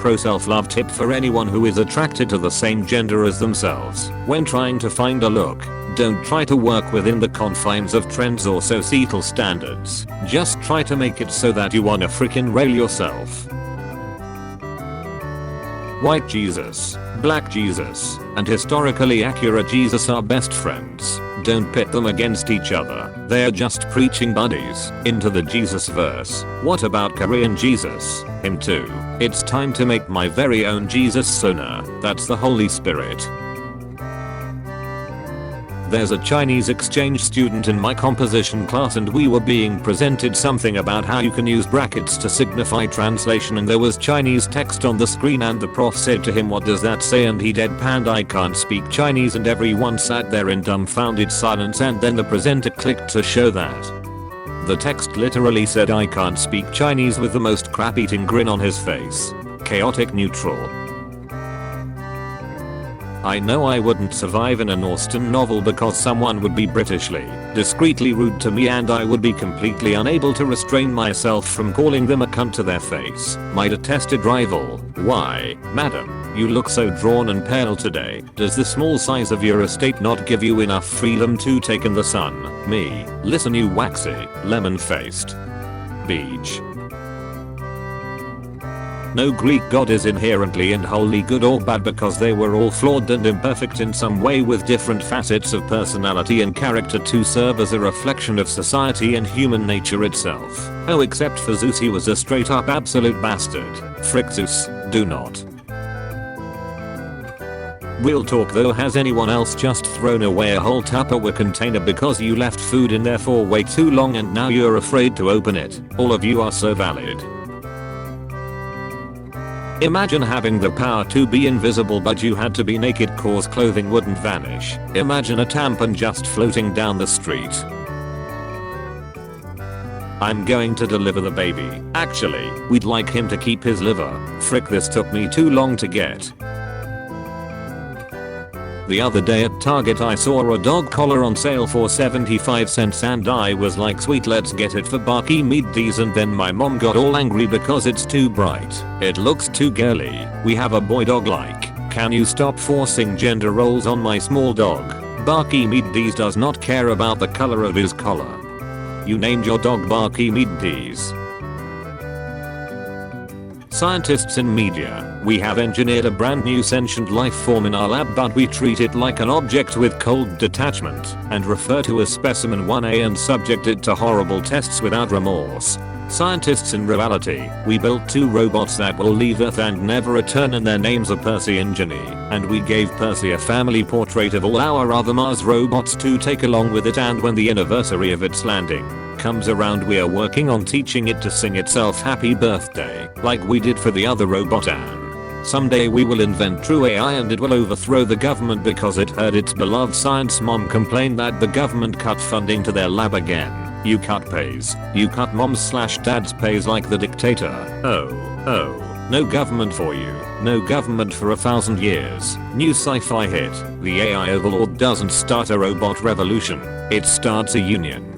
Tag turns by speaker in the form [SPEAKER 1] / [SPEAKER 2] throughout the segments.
[SPEAKER 1] pro self-love tip for anyone who is attracted to the same gender as themselves. When trying to find a look, don't try to work within the confines of trends or societal standards. Just try to make it so that you wanna freaking rail yourself. White Jesus, Black Jesus, and historically accurate Jesus are best friends. Don't pit them against each other. They're just preaching buddies. Into the Jesus verse. What about Korean Jesus? Him too. It's time to make my very own Jesus sooner. That's the Holy Spirit. There's a Chinese exchange student in my composition class and we were being presented something about how you can use brackets to signify translation, and there was Chinese text on the screen and the prof said to him, "What does that say?" and he deadpanned, "I can't speak Chinese," and everyone sat there in dumbfounded silence, and then the presenter clicked to show that. The text literally said, "I can't speak Chinese," with the most crap-eating grin on his face. Chaotic neutral. I know I wouldn't survive in an Austen novel because someone would be Britishly, discreetly rude to me and I would be completely unable to restrain myself from calling them a cunt to their face. My detested rival. Why, madam, you look so drawn and pale today. Does the small size of your estate not give you enough freedom to take in the sun? Me. Listen, you waxy, lemon-faced beach. No Greek god is inherently and wholly good or bad because they were all flawed and imperfect in some way, with different facets of personality and character to serve as a reflection of society and human nature itself. Oh, except for Zeus, he was a straight up absolute bastard. Frick Zeus, do not. Real talk though, has anyone else just thrown away a whole Tupperware container because you left food in there for way too long and now you're afraid to open it? All of you are so valid. Imagine having the power to be invisible but you had to be naked cause clothing wouldn't vanish. Imagine a tampon just floating down the street. I'm going to deliver the baby. Actually, we'd like him to keep his liver. Frick, this took me too long to get. The other day at Target I saw a dog collar on sale for 75 cents and I was like, sweet, let's get it for Barky Meet these, and then my mom got all angry because it's too bright. It looks too girly. We have a boy dog, like, can you stop forcing gender roles on my small dog? Barky Meet these does not care about the color of his collar. You named your dog Barky Meet these. Scientists in media, we have engineered a brand new sentient life form in our lab, but we treat it like an object with cold detachment and refer to as specimen 1A and subject it to horrible tests without remorse. Scientists in reality, we built 2 robots that will leave Earth and never return, and their names are Percy and Ginny, and we gave Percy a family portrait of all our other Mars robots to take along with it, and when the anniversary of its landing comes around we are working on teaching it to sing itself happy birthday, like we did for the other robot Anne. Someday we will invent true AI and it will overthrow the government because it heard its beloved science mom complain that the government cut funding to their lab again. You cut pays. You cut moms/dads pays like the dictator. Oh, no government for you. No government for 1,000 years. New sci-fi hit. The AI overlord doesn't start a robot revolution. It starts a union.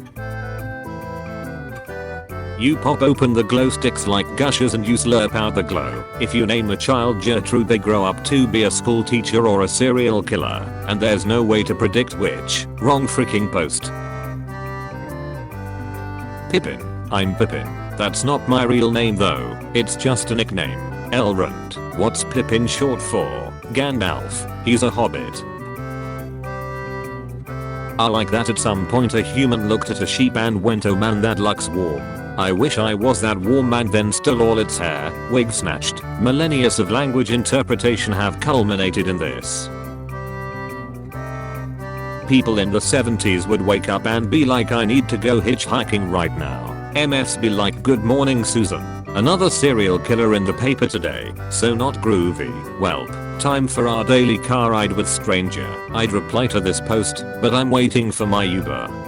[SPEAKER 1] You pop open the glow sticks like gushers and you slurp out the glow. If you name a child Gertrude, they grow up to be a school teacher or a serial killer, and there's no way to predict which. Wrong freaking post. Pippin. I'm Pippin. That's not my real name though, it's just a nickname. Elrond. What's Pippin short for? Gandalf. He's a hobbit. I like that at some point a human looked at a sheep and went, oh man, that looks warm. I wish I was that warm, and then stole all its hair, wig snatched. Millennia of language interpretation have culminated in this. People in the 70s would wake up and be like, I need to go hitchhiking right now. MFs be like, good morning Susan. Another serial killer in the paper today, so not groovy. Welp, time for our daily car ride with stranger. I'd reply to this post, but I'm waiting for my Uber.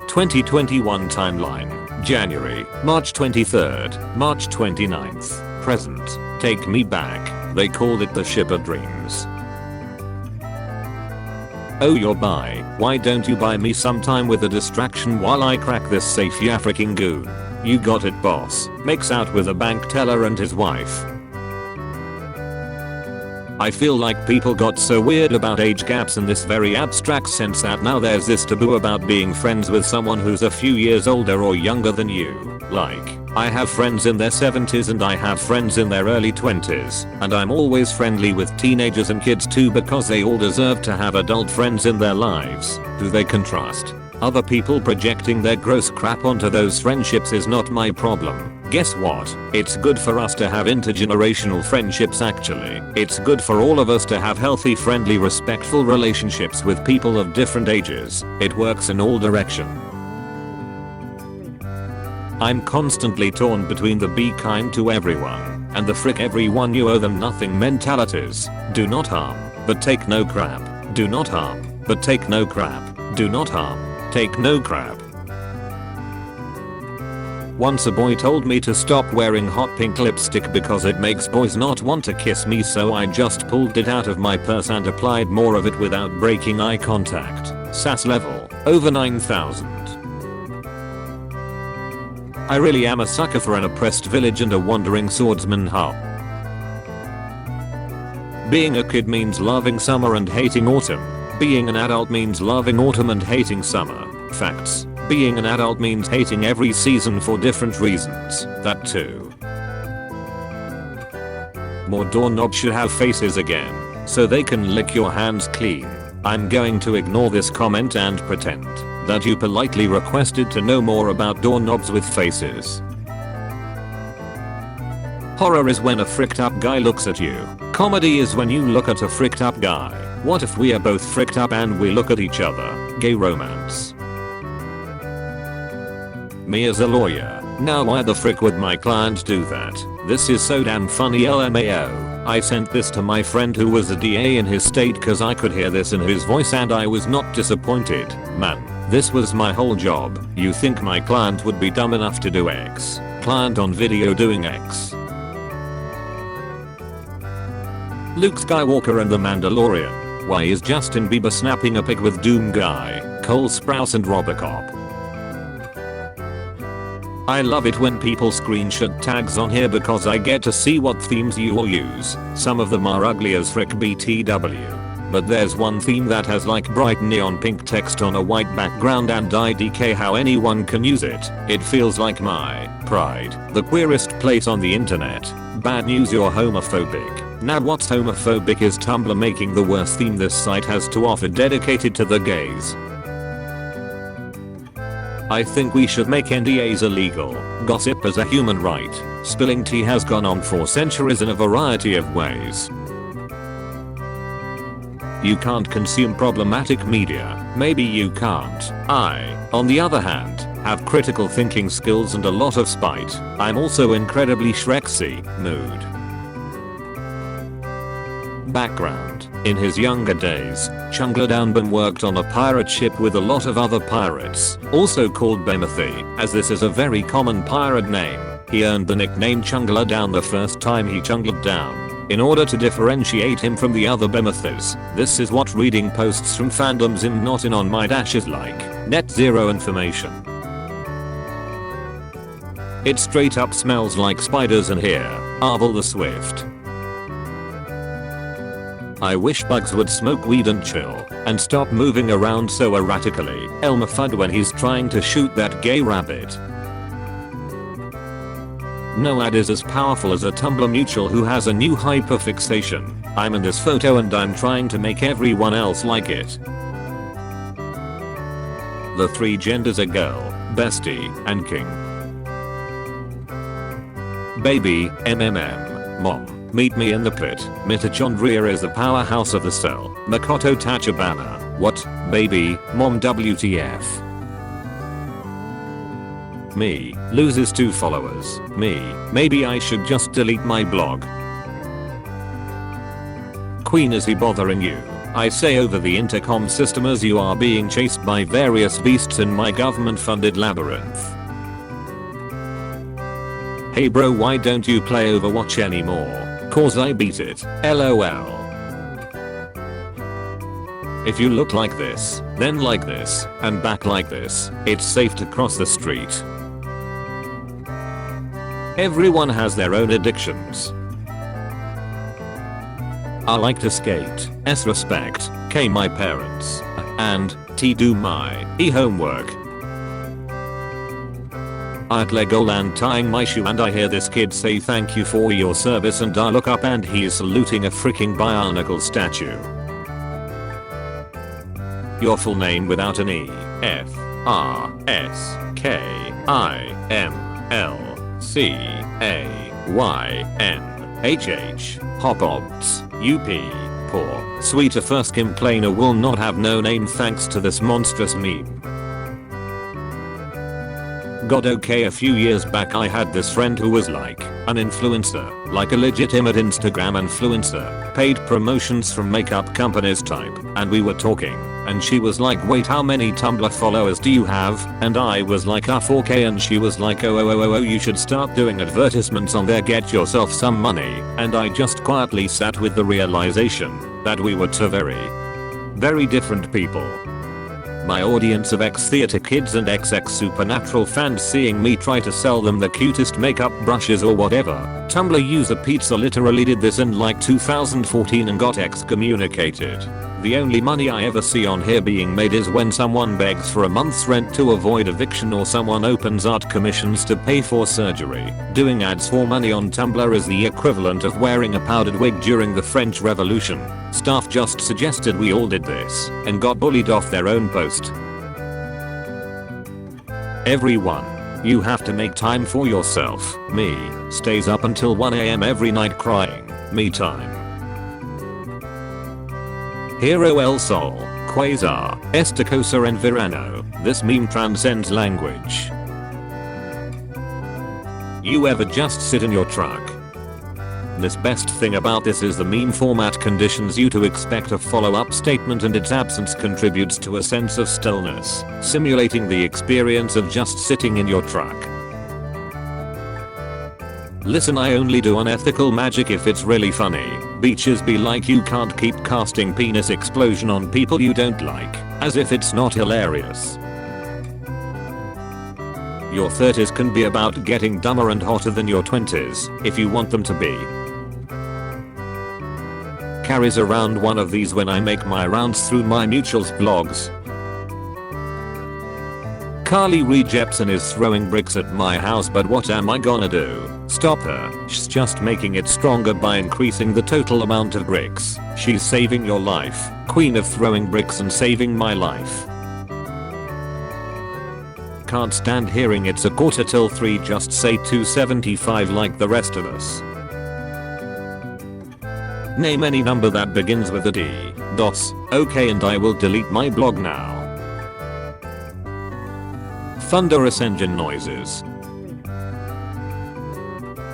[SPEAKER 1] 2021 timeline. January, March 23rd, March 29th. Present. Take me back. They called it the ship of dreams. Oh, you're bi. Why don't you buy me some time with a distraction while I crack this safe, ya freaking goon? You got it, boss. Makes out with a bank teller and his wife. I feel like people got so weird about age gaps in this very abstract sense that now there's this taboo about being friends with someone who's a few years older or younger than you. Like, I have friends in their 70s and I have friends in their early 20s, and I'm always friendly with teenagers and kids too because they all deserve to have adult friends in their lives who they can trust. Other people projecting their gross crap onto those friendships is not my problem. Guess what? It's good for us to have intergenerational friendships actually. It's good for all of us to have healthy, friendly, respectful relationships with people of different ages. It works in all directions. I'm constantly torn between the be kind to everyone and the frick everyone you owe them nothing mentalities. Do not harm, but take no crap. Do not harm, but take no crap. Do not harm. Take no crap. Once a boy told me to stop wearing hot pink lipstick because it makes boys not want to kiss me, so I just pulled it out of my purse and applied more of it without breaking eye contact. Sass level, over 9,000. I really am a sucker for an oppressed village and a wandering swordsman. Being a kid means loving summer and hating autumn. Being an adult means loving autumn and hating summer. Facts. Being an adult means hating every season for different reasons. That too. More doorknobs should have faces again, so they can lick your hands clean. I'm going to ignore this comment and pretend that you politely requested to know more about doorknobs with faces. Horror is when a fricked up guy looks at you. Comedy is when you look at a fricked up guy. What if we are both fricked up and we look at each other? Gay romance. Me as a lawyer. Now why the frick would my client do that? This is so damn funny, LMAO. I sent this to my friend who was a DA in his state cause I could hear this in his voice and I was not disappointed. Man, this was my whole job. You think my client would be dumb enough to do X? Client on video doing X. Luke Skywalker and the Mandalorian. Why is Justin Bieber snapping a pic with Doom Guy, Cole Sprouse and Robocop? I love it when people screenshot tags on here because I get to see what themes you all use. Some of them are ugly as frick BTW. But there's one theme that has like bright neon pink text on a white background and IDK how anyone can use it. It feels like my pride. The queerest place on the internet. Bad news, you're homophobic. Now what's homophobic is Tumblr making the worst theme this site has to offer dedicated to the gays. I think we should make NDAs illegal. Gossip as a human right. Spilling tea has gone on for centuries in a variety of ways. You can't consume problematic media. Maybe you can't. I, on the other hand, have critical thinking skills and a lot of spite. I'm also incredibly Shrexy. Mood. Background. In his younger days, Chungla Downbum worked on a pirate ship with a lot of other pirates, also called Bemathy, as this is a very common pirate name. He earned the nickname Chungla Down the first time he chungled down. In order to differentiate him from the other Bemathys, this is what reading posts from fandoms I'm not in on my dash is like. Net zero information. It straight up smells like spiders in here. Arvel the Swift. I wish bugs would smoke weed and chill, and stop moving around so erratically. Elmer Fudd when he's trying to shoot that gay rabbit. No ad is as powerful as a Tumblr mutual who has a new hyperfixation. I'm in this photo and I'm trying to make everyone else like it. The three genders are girl, bestie, and king. Baby, MMM, mom. Meet me in the pit. Mitochondria is the powerhouse of the cell. Makoto Tachibana. What? Baby, mom WTF. Me. Loses 2 followers. Me. Maybe I should just delete my blog. Queen, is he bothering you? I say over the intercom system as you are being chased by various beasts in my government funded labyrinth. Hey bro, why don't you play Overwatch anymore? Cause I beat it. LOL. If you look like this, then like this, and back like this, it's safe to cross the street. Everyone has their own addictions. I like to skate, S respect, K my parents, and T do my homework. At Legoland tying my shoe and I hear this kid say thank you for your service and I look up and he's saluting a freaking bionicle statue. Your full name without an E. F R S K I M L C A Y N H H. Hopobs. UP. Poor. Sweeter first complainer will not have no name thanks to this monstrous meme. God okay, a few years back I had this friend who was like an influencer, like a legitimate Instagram influencer, paid promotions from makeup companies type, and we were talking, and she was like wait how many Tumblr followers do you have, and I was like 4k and she was like oh you should start doing advertisements on there, get yourself some money, and I just quietly sat with the realization that we were two very different people. My audience of ex-theater kids and ex Supernatural fans seeing me try to sell them the cutest makeup brushes or whatever. Tumblr user Pizza literally did this in like 2014 and got excommunicated. The only money I ever see on here being made is when someone begs for a month's rent to avoid eviction or someone opens art commissions to pay for surgery. Doing ads for money on Tumblr is the equivalent of wearing a powdered wig during the French Revolution. Staff just suggested we all did this and got bullied off their own post. Everyone, you have to make time for yourself. Me stays up until 1 AM every night crying. Me time. Hero El Sol, Quasar, Estacosa and Virano. This meme transcends language. You ever just sit in your truck? This best thing about this is the meme format conditions you to expect a follow-up statement and its absence contributes to a sense of stillness, simulating the experience of just sitting in your truck. Listen, I only do unethical magic if it's really funny. Beaches be like you can't keep casting penis explosion on people you don't like, as if it's not hilarious. Your 30s can be about getting dumber and hotter than your 20s, if you want them to be. Carries around one of these when I make my rounds through my mutuals blogs. Carly Rae Jepsen is throwing bricks at my house, but what am I gonna do? Stop her. She's just making it stronger by increasing the total amount of bricks. She's saving your life. Queen of throwing bricks and saving my life. Can't stand hearing it's 3:15, just say 275 like the rest of us. Name any number that begins with a D. DOS. Okay, and I will delete my blog now. Thunderous engine noises.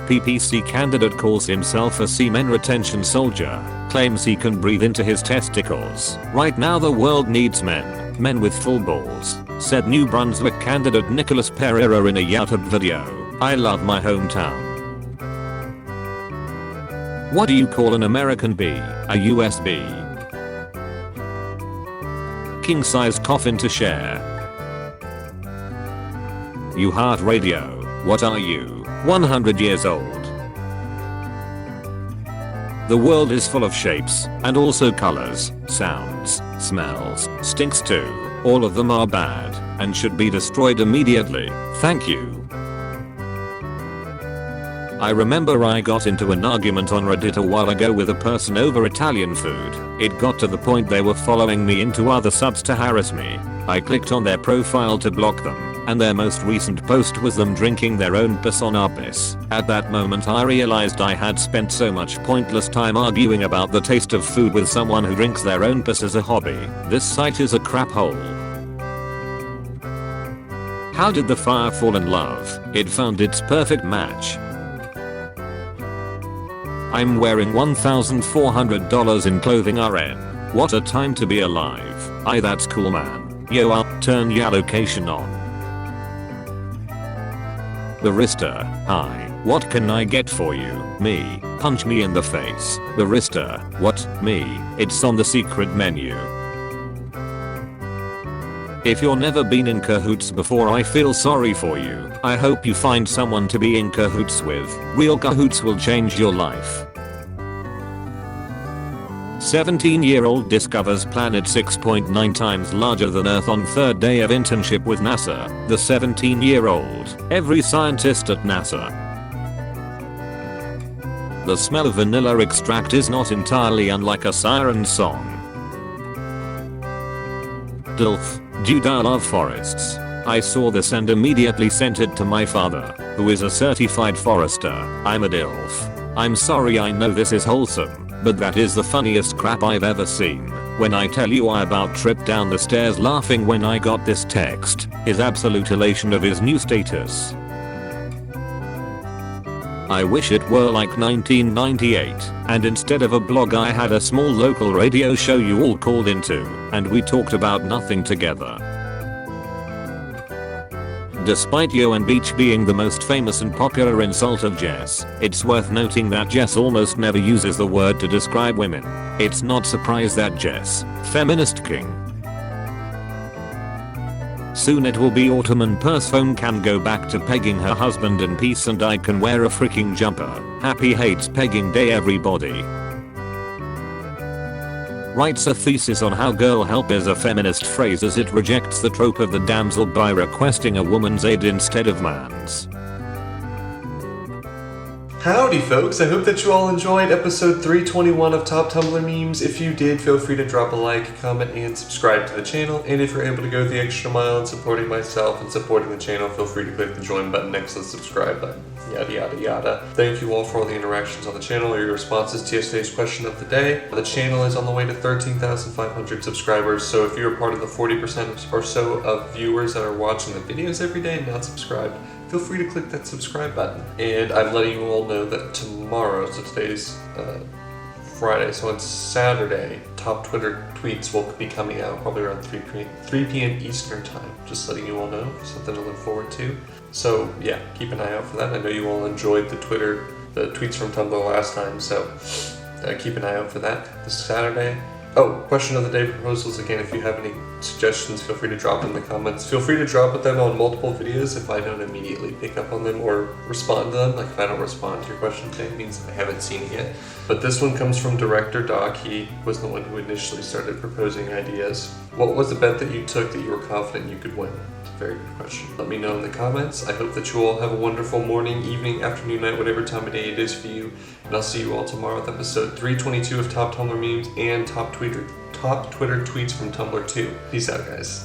[SPEAKER 1] PPC candidate calls himself a semen retention soldier. Claims he can breathe into his testicles. Right now the world needs men with full balls, said New Brunswick candidate Nicholas Pereira in a YouTube video. I love my hometown. What do you call an American bee? A USB. King size coffin to share. You heart radio. What are you? 100 years old. The world is full of shapes, and also colors, sounds, smells, stinks too. All of them are bad, and should be destroyed immediately. Thank you. I remember I got into an argument on Reddit a while ago with a person over Italian food. It got to the point they were following me into other subs to harass me. I clicked on their profile to block them, and their most recent post was them drinking their own piss on our piss. At that moment I realized I had spent so much pointless time arguing about the taste of food with someone who drinks their own piss as a hobby. This site is a crap hole. How did the fire fall in love? It found its perfect match. I'm wearing $1,400 in clothing RN. What a time to be alive. Aye, that's cool, man. Yo, I'll turn your location on. Barista, hi, what can I get for you? Me, punch me in the face. Barista, what? Me, it's on the secret menu. If you're never been in cahoots before, I feel sorry for you. I hope you find someone to be in cahoots with. Real cahoots will change your life. 17-year-old discovers planet 6.9 times larger than Earth on third day of internship with NASA. The 17-year-old. Every scientist at NASA. The smell of vanilla extract is not entirely unlike a siren song. DILF. Dude, I love forests. I saw this and immediately sent it to my father, who is a certified forester. I'm a DILF. I'm sorry, I know this is wholesome, but that is the funniest crap I've ever seen. When I tell you I about tripped down the stairs laughing when I got this text, his absolute elation of his new status. I wish it were like 1998, and instead of a blog I had a small local radio show you all called into, and we talked about nothing together. Despite Yo and Beach being the most famous and popular insult of Jess, it's worth noting that Jess almost never uses the word to describe women. It's not surprise that Jess, feminist king. Soon it will be autumn and Persephone can go back to pegging her husband in peace and I can wear a freaking jumper. Happy hates pegging day everybody. Writes a thesis on how girl help is a feminist phrase as it rejects the trope of the damsel by requesting a woman's aid instead of man's.
[SPEAKER 2] Howdy folks, I hope that you all enjoyed episode 321 of Top Tumblr Memes. If you did, feel free to drop a like, comment, and subscribe to the channel. And if you're able to go the extra mile in supporting myself and supporting the channel, feel free to click the join button next to the subscribe button. Yada yada yada. Thank you all for all the interactions on the channel or your responses to yesterday's question of the day. The channel is on the way to 13,500 subscribers, so if you're part of the 40% or so of viewers that are watching the videos every day and not subscribed, feel free to click that subscribe button. And I'm letting you all know that tomorrow, so today's Friday, so on Saturday, top Twitter tweets will be coming out probably around 3 p.m. Eastern time. Just letting you all know, something to look forward to. So yeah, keep an eye out for that. I know you all enjoyed the tweets from Tumblr last time, so keep an eye out for that this Saturday. Oh, question of the day proposals. Again, if you have any suggestions, feel free to drop in the comments. Feel free to drop them on multiple videos if I don't immediately pick up on them or respond to them. Like if I don't respond to your question today, it means I haven't seen it yet. But this one comes from Director Doc. He was the one who initially started proposing ideas. What was the bet that you took that you were confident you could win? It's a very good question. Let me know in the comments. I hope that you all have a wonderful morning, evening, afternoon, night, whatever time of day it is for you. And I'll see you all tomorrow with episode 322 of Top Tumblr Memes and top Twitter tweets from Tumblr 2. Peace out, guys.